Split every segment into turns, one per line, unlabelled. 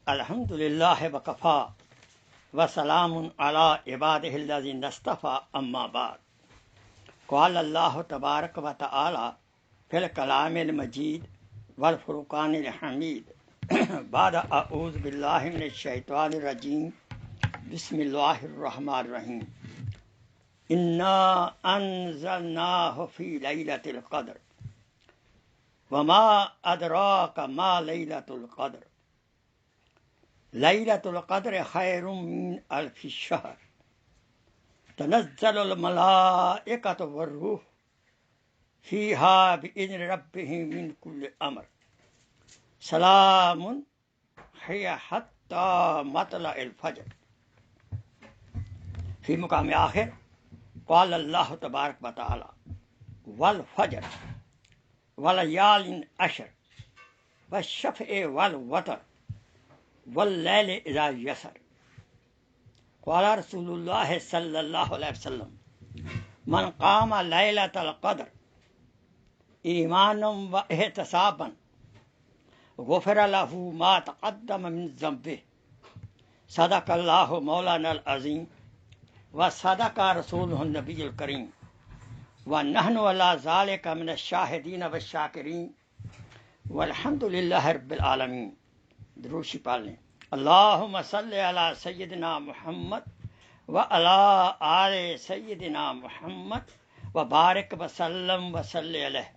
الحمدللہ وکفا وسلام علی عبادہ الذین اصطفى اما بعد قال اللہ تبارک و تعالی فی الکلام المجید والفرقان الحمید بعد اعوذ باللہ من الشیطان الرجیم بسم اللہ الرحمن الرحیم انا انزلناہ فی لیلۃ القدر وما ادراک ما لیلۃ القدر لیلۃ القدر خیر من الف شہر تنزل الملائکۃ والروح فیہا بإذن ربہم من کل امر سلام ہی حتی مطلع الفجر. فی مقام آخر قال اللہ تبارک و تعالی والفجر ولیال عشر والشفع والوتر واللیل اذا یسر. قال رسول اللہ صلی اللہ علیہ وسلم من قام لیلۃ القدر ایمانا و احتسابا غفر له ما تقدم من ذنبه صدق اللہ مولانا العظیم وصدق رسولہ النبی الکریم ونحن علی ذلک من الشاہدین والشاکرین والحمد للہ رب العالمین. دروشی پال لیں. اللہم صلی علی سیدنا محمد وعلی آل سیدنا محمد وبارک وسلم وصلی علیہ.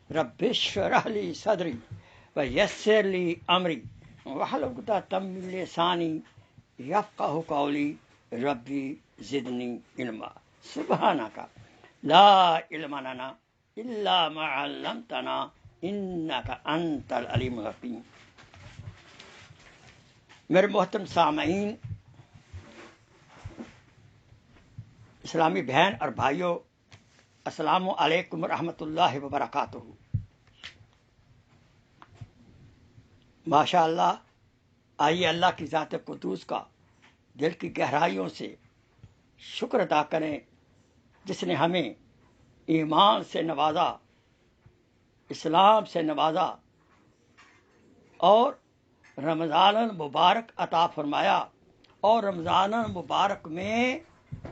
رب اشرح لی صدری ویسر لی امری واحلل عقدۃ من لسانی یفقہوا قولی ربی زدنی علما. سبحانک لا علم لنا الا ما علمتنا انک انت العلیم الحکیم. میرے محترم سامعین، اسلامی بہن اور بھائیوں، السلام علیکم ورحمۃ اللہ وبرکاتہ. ماشاء اللہ، آئیے اللہ کی ذات قدوس کا دل کی گہرائیوں سے شکر ادا کریں جس نے ہمیں ایمان سے نوازا، اسلام سے نوازا اور رمضان المبارک عطا فرمایا. اور رمضان المبارک میں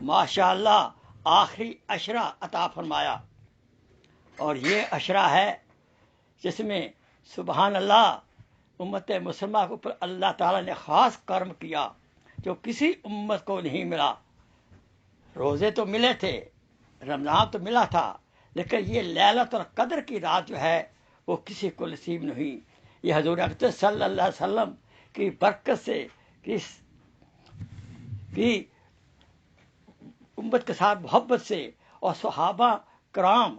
ماشاء اللہ آخری عشرہ عطا فرمایا. اور یہ عشرہ ہے جس میں سبحان اللہ امت مسلمہ کے اوپر اللہ تعالیٰ نے خاص کرم کیا جو کسی امت کو نہیں ملا. روزے تو ملے تھے، رمضان تو ملا تھا، لیکن یہ لیلۃ القدر کی رات جو ہے وہ کسی کو نصیب نہیں. یہ حضور اقدس صلی اللہ علیہ وسلم کی برکت سے، کی امت کے ساتھ محبت سے اور صحابہ کرام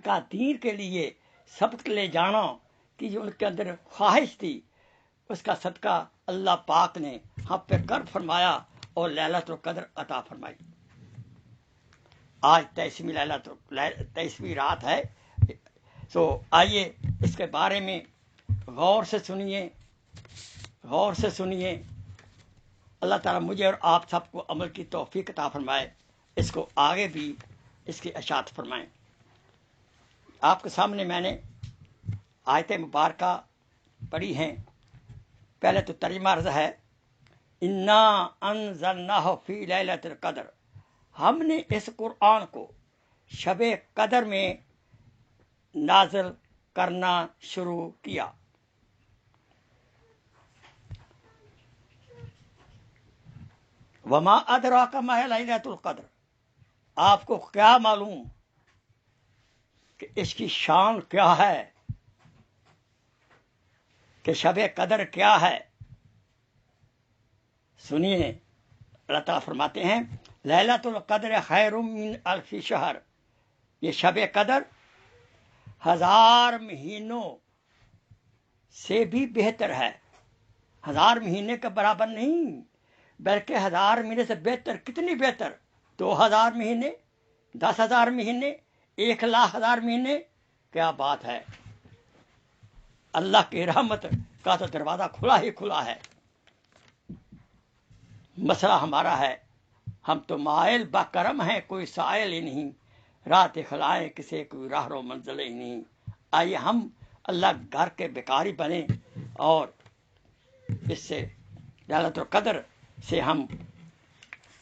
کا دین کے لیے سبق لے جانا کی جو ان کے اندر خواہش تھی، اس کا صدقہ اللہ پاک نے ہم پہ کر فرمایا اور لیلۃ القدر عطا فرمائی. آج 23ویں رات ہے. تو آئیے اس کے بارے میں غور سے سنیے. اللہ تعالیٰ مجھے اور آپ سب کو عمل کی توفیق عطا فرمائے، اس کو آگے بھی اس کی اشاعت فرمائیں. آپ کے سامنے میں نے آیت مبارکہ پڑھی ہیں. پہلے تو ترجمہ عرض ہے، انا انزلناہ فی لیلۃ القدر، ہم نے اس قرآن کو شب قدر میں نازل کرنا شروع کیا. وما ادراک ما لیلۃ القدر، آپ کو کیا معلوم کہ اس کی شان کیا ہے، کہ شب قدر کیا ہے. سنیے، اللہ تعالیٰ فرماتے ہیں لیلۃ القدر خیر من الف شہر، یہ شب قدر 1000 مہینوں سے بھی بہتر ہے. 1000 مہینے کے برابر نہیں، بلکہ 1000 مہینے سے بہتر. کتنی بہتر؟ 2000 مہینے، 10,000 مہینے، 1,00,000 مہینے. کیا بات ہے! اللہ کی رحمت کا تو دروازہ کھلا ہی کھلا ہے. مسئلہ ہمارا ہے، ہم تو مائل با کرم ہیں، کوئی سائل ہی نہیں. رات خلائیں کسے کوئی راہ رو منزل ہی نہیں. آئیے ہم اللہ گھر کے بیکاری بنیں اور اس سے لیلۃ القدر سے ہم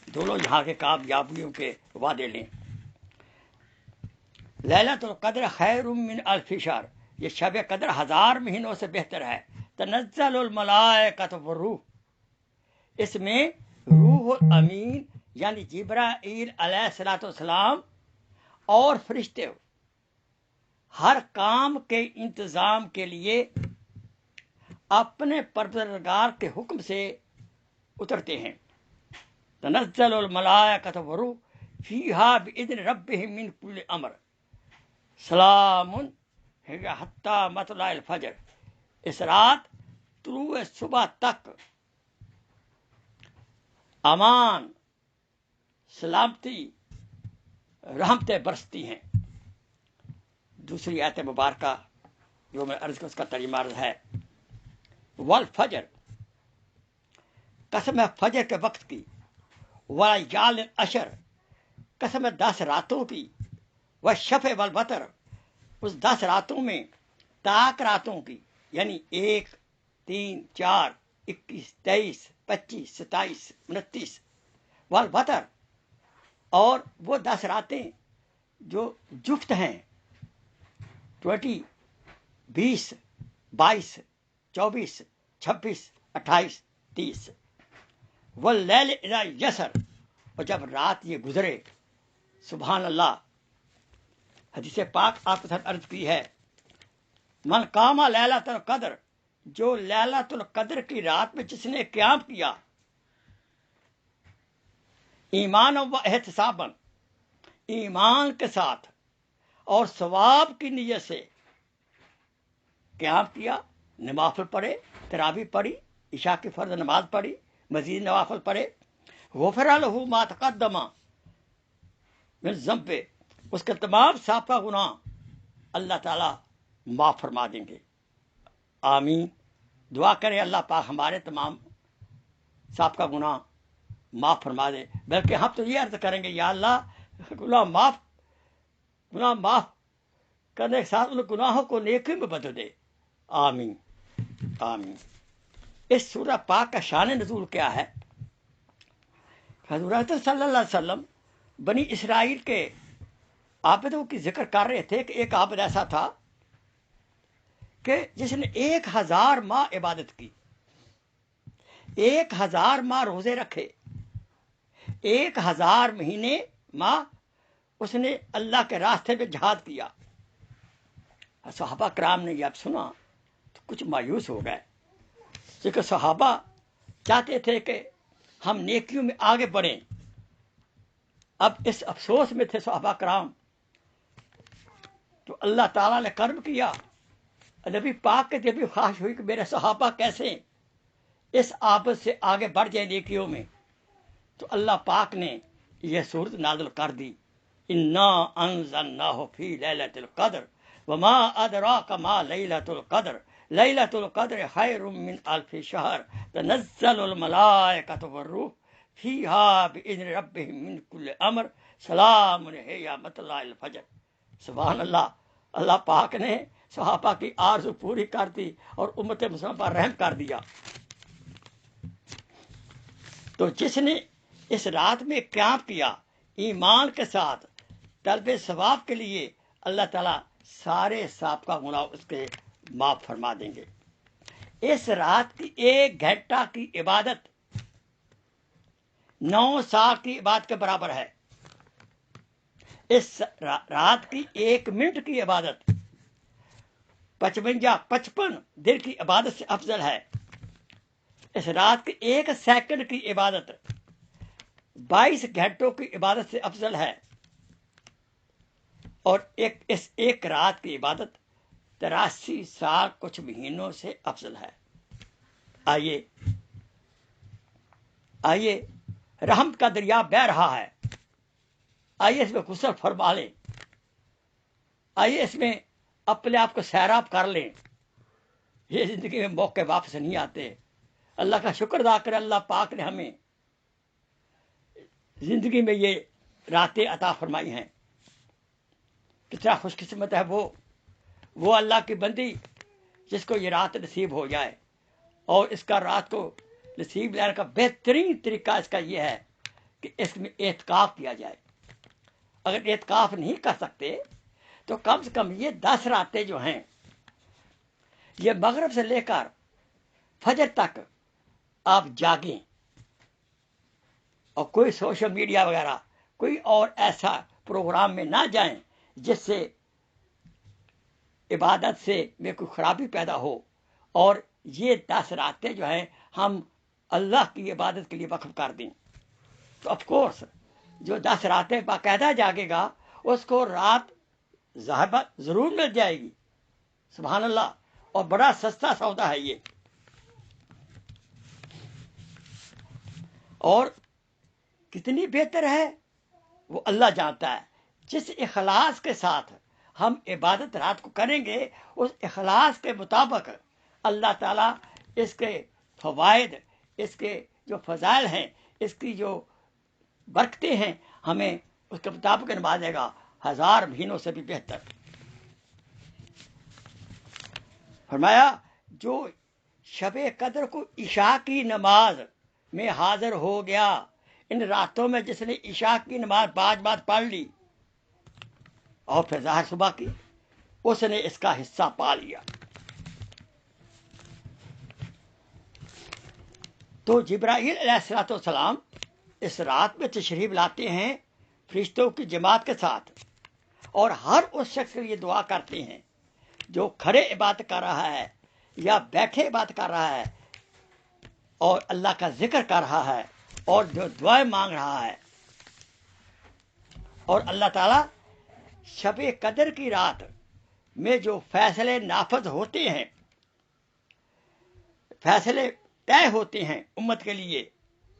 دونوں یہاں کے کامیابیوں کے وعدے لیں۔ لیلۃ القدر خیر من الف شہر، یہ شب قدر 1000 مہینوں سے بہتر ہے۔ تنزل الملائکۃ والروح، اس میں روح الامین یعنی جبرائیل علیہ الصلوۃ والسلام اور فرشتے ہر کام کے انتظام کے لیے اپنے پروردگار کے حکم سے اترتے ہیں۔ تنزل الملائکۃ والروح فیہا باذن ربہم من کل امر سلام ہی حتی مطلع الفجر، اس رات طلوع صبح تک امان، سلامتی، رحمتیں برستی ہیں۔ دوسری آیت مبارکہ جو میں عرض اس کا ترجمہ عرض ہے، والفجر، قسم ہے فجر کے وقت کی، ولیال عشر، قسم ہے 10 راتوں کی، والشفع والوتر، اس 10 راتوں میں طاق راتوں کی، یعنی 1، 3، 4، 21، 23، 25، 27، 29، والوتر، اور وہ 10 راتیں جو جفت ہیں، 20، 20، 22، 24، 26، 28، 30، واللیل اذا یسر، اور جب رات یہ گزرے، سبحان اللہ۔ حدیث پاک آپ کے ساتھ عرض کی ہے، من قام لیلۃ القدر، جو لیلۃ القدر کی رات میں جس نے قیام کیا، ایمان و احتسابا، ایمان کے ساتھ اور ثواب کی نیت سے قیام کیا، نوافل پڑھے، تراویح پڑھی، عشاء کی فرض نماز پڑھی، مزید نوافل پڑھے، غفر لہ ما تقدم من ذنب، اس کے تمام سابقہ گناہ اللہ تعالیٰ معاف فرما دیں گے۔ آمین۔ دعا کریں اللہ پاک ہمارے تمام سابقہ گناہ معاف فرما دے، بلکہ ہم تو یہ عرض کریں گے، یا اللہ گناہ معاف کرنے کے ساتھ ان گناہوں کو نیکی میں بدل دے۔ آمین آمین۔ اس سورہ پاک کا شان نزول کیا ہے؟ حضرت صلی اللہ علیہ وسلم بنی اسرائیل کے عابدوں کی ذکر کر رہے تھے کہ ایک عابد ایسا تھا کہ جس نے 1000 ماہ عبادت کی، 1000 ماہ روزے رکھے، 1000 مہینے ماہ اس نے اللہ کے راستے میں جہاد کیا۔ صحابہ کرام نے یہ اب سنا تو کچھ مایوس ہو گئے، کیونکہ صحابہ چاہتے تھے کہ ہم نیکیوں میں آگے بڑھیں۔ اب اس افسوس میں تھے صحابہ کرام، تو اللہ تعالیٰ نے کرم کیا، نبی پاک کے بھی خواہش ہوئی کہ میرے صحابہ کیسے اس عابد سے آگے بڑھ جائیں نیکیوں میں، تو اللہ پاک نے یہ سورت نازل کر دی، انا انزلناہ فی لیلۃ القدر وما ادراک ما لیلۃ القدر لیلۃ القدر خیر من الف شہر تنزل الملائکۃ والروح فیہا باذن ربہم من کل امر سلام ہی مطلع الفجر۔ سبحان اللہ، اللہ پاک نے صحابہ کی آرزو پوری کر دی اور امت مسلمہ پر رحم کر دیا۔ تو جس نے اس رات میں قیام کیا ایمان کے ساتھ طلب ثواب کے لیے، اللہ تعالیٰ سارے سابقہ گناہ اس کے معاف فرما دیں گے۔ اس رات کی 1 گھنٹہ کی عبادت 9 سال کی عبادت کے برابر ہے۔ اس رات کی 1 منٹ کی عبادت 55 دن کی عبادت سے افضل ہے۔ اس رات کی 1 سیکنڈ کی عبادت 22 گھنٹوں کی عبادت سے افضل ہے، اور اس ایک رات کی عبادت 83 سال کچھ مہینوں سے افضل ہے۔ آئیے رحمت کا دریا بہہ رہا ہے، آئیے اس میں غسل فرما لیں، آئیے اس میں اپنے آپ کو سیراب کر لیں۔ یہ زندگی میں موقع واپس نہیں آتے۔ اللہ کا شکر ادا کریں، اللہ پاک نے ہمیں زندگی میں یہ راتیں عطا فرمائی ہیں۔ کتنا خوش قسمت ہے وہ اللہ کی بندی جس کو یہ رات نصیب ہو جائے۔ اور اس کا رات کو نصیب لینے کا بہترین طریقہ اس کا یہ ہے کہ اس میں اعتکاف کیا جائے۔ اگر اعتکاف نہیں کر سکتے تو کم سے کم یہ 10 راتیں جو ہیں، یہ مغرب سے لے کر فجر تک آپ جاگیں، اور کوئی سوشل میڈیا وغیرہ کوئی اور ایسا پروگرام میں نہ جائیں جس سے عبادت سے میں کوئی خرابی پیدا ہو، اور یہ 10 راتیں جو ہیں ہم اللہ کی عبادت کے لیے وقف کر دیں۔ تو آف کورس جو 10 راتیں باقاعدہ جاگے گا اس کو رات ضرور مل جائے گی۔ سبحان اللہ، اور بڑا سستا سودا ہے یہ۔ اور کتنی بہتر ہے وہ اللہ جانتا ہے۔ جس اخلاص کے ساتھ ہم عبادت رات کو کریں گے، اس اخلاص کے مطابق اللہ تعالیٰ اس کے فوائد، اس کے جو فضائل ہیں، اس کی جو برکتیں ہیں، ہمیں اس کے مطابق نوازے گا، 1000 مہینوں سے بھی بہتر۔ فرمایا جو شب قدر کو عشاء کی نماز میں حاضر ہو گیا، ان راتوں میں جس نے عشاء کی نماز 5 بار پڑھ لی اور پھر ظاہر صبح کی، اس نے اس کا حصہ پا لیا۔ تو جبرائیل علیہ السلام اس رات میں تشریف لاتے ہیں فرشتوں کی جماعت کے ساتھ، اور ہر اس شخص کے لیے دعا کرتے ہیں جو کھڑے عبادت کر رہا ہے یا بیٹھے عبادت کر رہا ہے اور اللہ کا ذکر کر رہا ہے اور جو دعائیں مانگ رہا ہے۔ اور اللہ تعالیٰ شب قدر کی رات میں جو فیصلے نافذ ہوتے ہیں، فیصلے طے ہوتے ہیں امت کے لیے،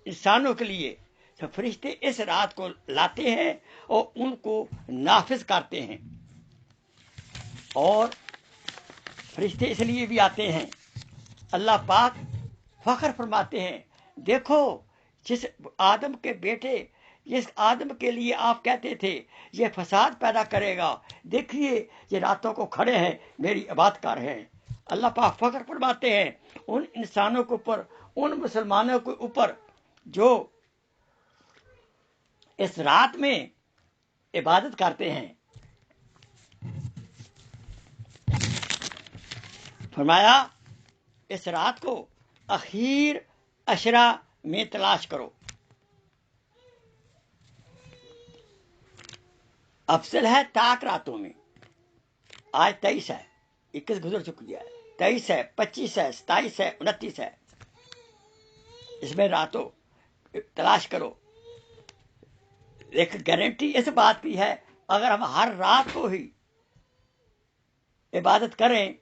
انسانوں کے لیے، تو فرشتے اس رات کو لاتے ہیں اور ان کو نافذ کرتے ہیں۔ اور فرشتے اس لیے بھی آتے ہیں، اللہ پاک فخر فرماتے ہیں، دیکھو جس آدم کے بیٹے، جس آدم کے لیے آپ کہتے تھے یہ فساد پیدا کرے گا، دیکھیے یہ راتوں کو کھڑے ہیں میری عبادت کر رہے ہیں۔ اللہ پاک فخر فرماتے ہیں ان انسانوں کے اوپر، ان مسلمانوں کے اوپر جو اس رات میں عبادت کرتے ہیں۔ فرمایا اس رات کو اخیر عشرہ میں تلاش کرو، افضل ہے تاک راتوں میں۔ آج 23 ہے، 21 گزر چکی ہے، 23 ہے، 25 ہے، 27 ہے، 29 ہے، اس میں راتوں تلاش کرو۔ ایک گارنٹی اس بات کی ہے، اگر ہم ہر رات کو ہی عبادت کریں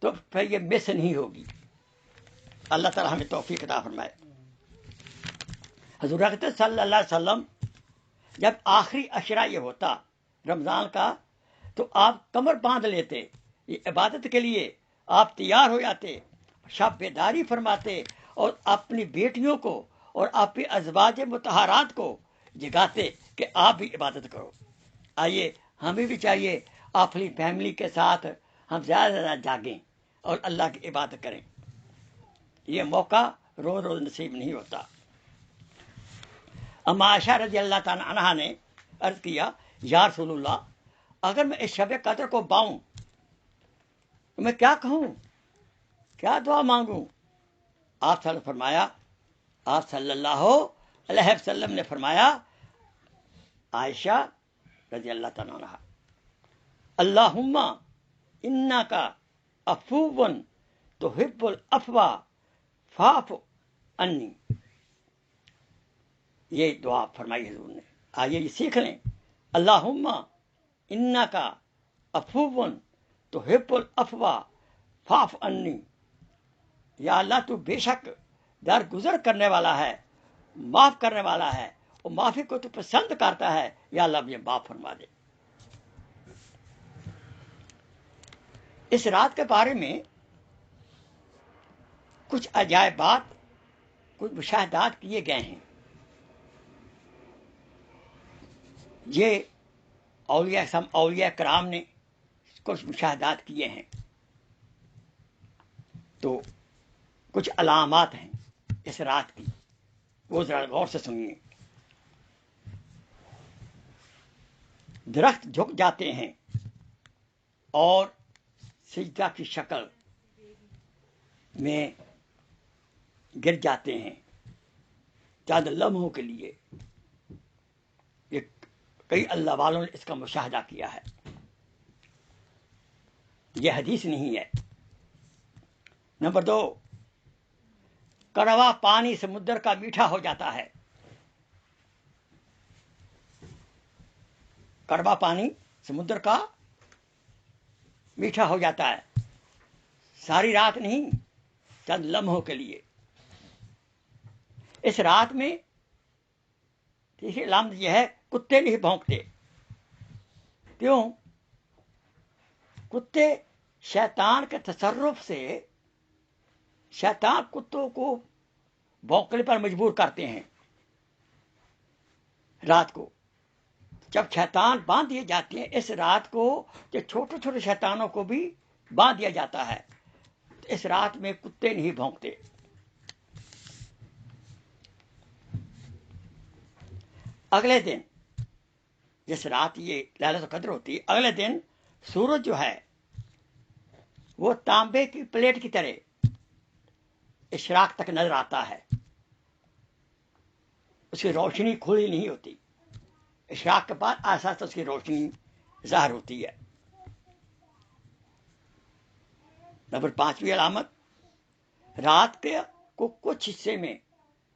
تو پھر یہ مس نہیں ہوگی۔ اللہ تعالیٰ ہمیں توفیق عطا فرمائے۔ حضور اقدس صلی اللہ علیہ وسلم جب آخری عشرہ یہ ہوتا رمضان کا تو آپ کمر باندھ لیتے، یہ عبادت کے لیے آپ تیار ہو جاتے، شب بیداری فرماتے اور اپنی بیٹیوں کو اور اپنی ازواج مطہرات کو جگاتے کہ آپ بھی عبادت کرو۔ آئیے ہمیں بھی چاہیے اپنی فیملی کے ساتھ ہم زیادہ سے زیادہ جاگیں اور اللہ کی عبادت کریں۔ یہ موقع روز روز نصیب نہیں ہوتا۔ اما عائشہ رضی اللہ تعالیٰ عنہا نے عرض کیا، یا رسول اللہ، اگر میں اس شب قدر کو پاؤں تو میں کیا کہوں، کیا دعا مانگوں؟ آپ صلی اللہ علیہ وسلم نے فرمایا، عائشہ رضی اللہ تعالیٰ عنہا، اللہم انکا عفو تحب العفو فاعف عنی۔ یہ دعا فرمائی حضور نے، آئیے یہ سیکھ لیں۔ اللہم انکا عفو تحب العفو فاعف عنی، یا اللہ تو بے شک درگزر کرنے والا ہے، معاف کرنے والا ہے، اور معافی کو تو پسند کرتا ہے، یا اللہ مجھے معاف فرما دے۔ اس رات کے بارے میں کچھ عجائبات، کچھ مشاہدات کیے گئے ہیں۔ یہ اولیاء کرام نے کچھ مشاہدات کیے ہیں۔ تو کچھ علامات ہیں اس رات کی، وہ ذرا غور سے سنیے۔ درخت جھک جاتے ہیں اور سجدہ کی شکل میں گر جاتے ہیں چند لمحوں کے لیے۔ یہ کئی اللہ والوں نے اس کا مشاہدہ کیا ہے، یہ حدیث نہیں ہے۔ نمبر 2، کڑوا پانی سمندر کا میٹھا ہو جاتا ہے۔ کڑوا پانی سمندر کا میٹھا ہو جاتا ہے، ساری رات نہیں، چند لمحوں کے لیے۔ اس رات میں تیسری علامت یہ ہے، کتے نہیں بھونکتے۔ کیوں؟ کتے شیطان کے تصرف سے شیطان کتوں کو بھونکنے پر مجبور کرتے ہیں۔ رات کو جب شیطان باندھ دیے جاتے ہیں، اس رات کو جو چھوٹے چھوٹے شیطانوں کو بھی باندھ دیا جاتا ہے، تو اس رات میں کتے نہیں بھونکتے۔ اگلے دن جس رات یہ لیلۃ القدر ہوتی ہے، اگلے دن سورج جو ہے وہ تانبے کی پلیٹ کی طرح اشراق تک نظر آتا ہے، اس کی روشنی کھلی نہیں ہوتی۔ اشراق کے بعد آہستہ آہستہ اس کی روشنی ظاہر ہوتی ہے۔ نمبر 5ویں علامت، رات کے کو کچھ حصے میں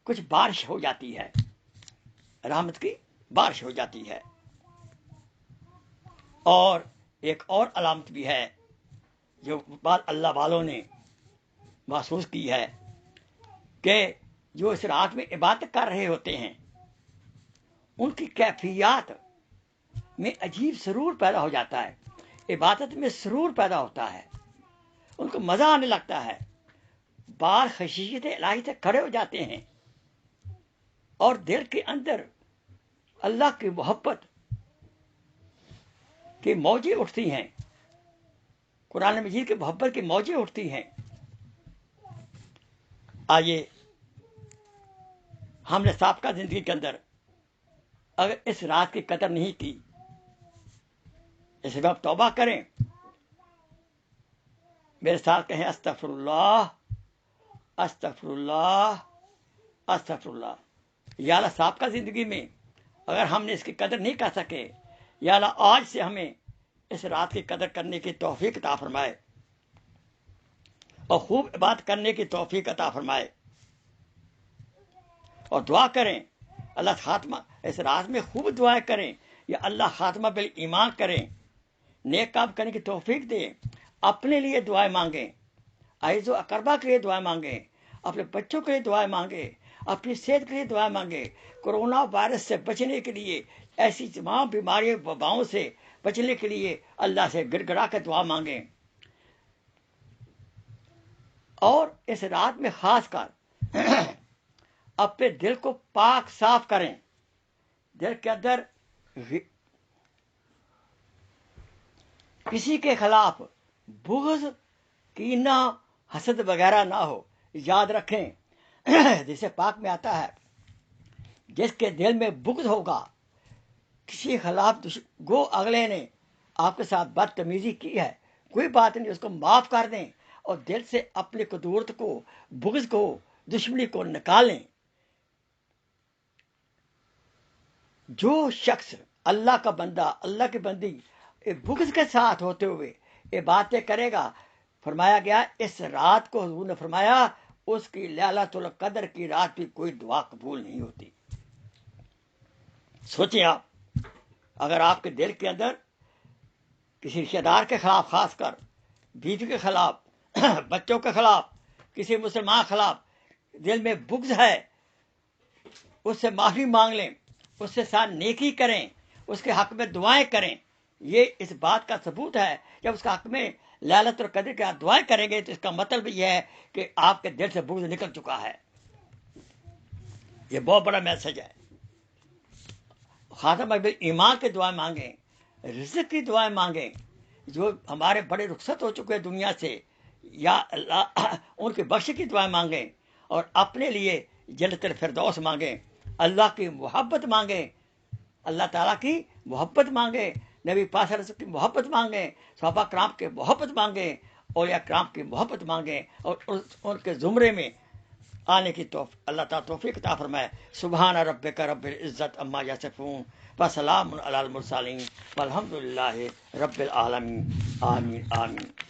کچھ بارش ہو جاتی ہے، رحمت کی بارش ہو جاتی ہے۔ اور ایک اور علامت بھی ہے جو بعض اللہ والوں نے محسوس کی ہے، کہ جو اس رات میں عبادت کر رہے ہوتے ہیں ان کی کیفیات میں عجیب سرور پیدا ہو جاتا ہے، عبادت میں سرور پیدا ہوتا ہے، ان کو مزہ آنے لگتا ہے، بار خشیت الہی سے کھڑے ہو جاتے ہیں اور دل کے اندر اللہ کی محبت کی موجیں اٹھتی ہیں، قرآن مجید کی محبت کی موجیں اٹھتی ہیں۔ آئیے ہم نے سابقہ زندگی کے اندر اگر اس رات کی قدر نہیں کی، اس میں اب توبہ کریں، میرے ساتھ کہیں استغفر اللہ، استغفر اللہ، استغفر اللہ۔ یا اللہ سابقہ زندگی میں اگر ہم نے اس کی قدر نہیں کر سکے، یا اللہ آج سے ہمیں اس رات کی قدر کرنے کی توفیق عطا فرمائے اور خوب عبادت کرنے کی توفیق عطا فرمائے۔ اور دعا کریں اللہ خاتمہ، اس رات میں خوب دعائیں کریں، یا اللہ خاتمہ بالایمان کریں، نیک کام کرنے کی توفیق دے، اپنے لیے دعائیں مانگیں، عزیز و اقربا کے لیے دعائیں مانگیں، اپنے بچوں کے لیے دعائیں مانگیں، اپنی صحت کے لیے دعائیں مانگیں، کورونا وائرس سے بچنے کے لیے، ایسی تمام بیماریوں وباؤں سے بچنے کے لیے اللہ سے گڑ گڑا کے دعا مانگیں۔ اور اس رات میں خاص کر اپنے دل کو پاک صاف کریں، دل کے اندر کسی کے خلاف بغض، کینہ، حسد وغیرہ نہ ہو۔ یاد رکھیں جسے پاک میں آتا ہے، جس کے دل میں بغض ہوگا، کسی خلاف گو اگلے نے آپ کے ساتھ بدتمیزی کی ہے، کوئی بات نہیں، اس کو معاف کر دیں اور دل سے اپنی قدورت کو، بغض کو، دشمنی کو نکالیں۔ جو شخص اللہ کا بندہ، اللہ کی بندی بغض کے ساتھ ہوتے ہوئے یہ باتیں کرے گا، فرمایا گیا اس رات کو حضور نے فرمایا اس کی لیلۃ القدر کی رات بھی کوئی دعا قبول نہیں ہوتی۔ سوچیں آپ، اگر آپ کے دل کے اندر کسی رشتہ دار کے خلاف، خاص کر بیوی کے خلاف، بچوں کے خلاف، کسی مسلمان کے خلاف دل میں بغض ہے، اس سے معافی مانگ لیں، اس سے ساتھ نیکی کریں، اس کے حق میں دعائیں کریں۔ یہ اس بات کا ثبوت ہے، جب اس کے حق میں لیلۃ القدر کے دعائیں کریں گے تو اس کا مطلب یہ ہے کہ آپ کے دل سے بغض نکل چکا ہے۔ یہ بہت بڑا میسج ہے۔ خاتمہ بالایمان کی دعائیں مانگیں، رزق کی دعائیں مانگیں۔ جو ہمارے بڑے رخصت ہو چکے دنیا سے، یا اللہ ان کی بخش کی دعائیں مانگیں اور اپنے لیے جنت الفردوس مانگیں، اللہ کی محبت مانگیں، اللہ تعالیٰ کی محبت مانگیں، نبی پاک صلی اللہ علیہ وسلم کی محبت مانگیں، صحابہ کرام کی محبت مانگیں، اولیاء کرام کی محبت مانگیں، اور ان کے زمرے میں آنے کی اللہ تعالیٰ توفیق عطا فرمائے۔ سبحان ربک رب العزت عما یصفون وسلام علی المرسلین والحمد للہ رب العالمین۔ آمین آمین۔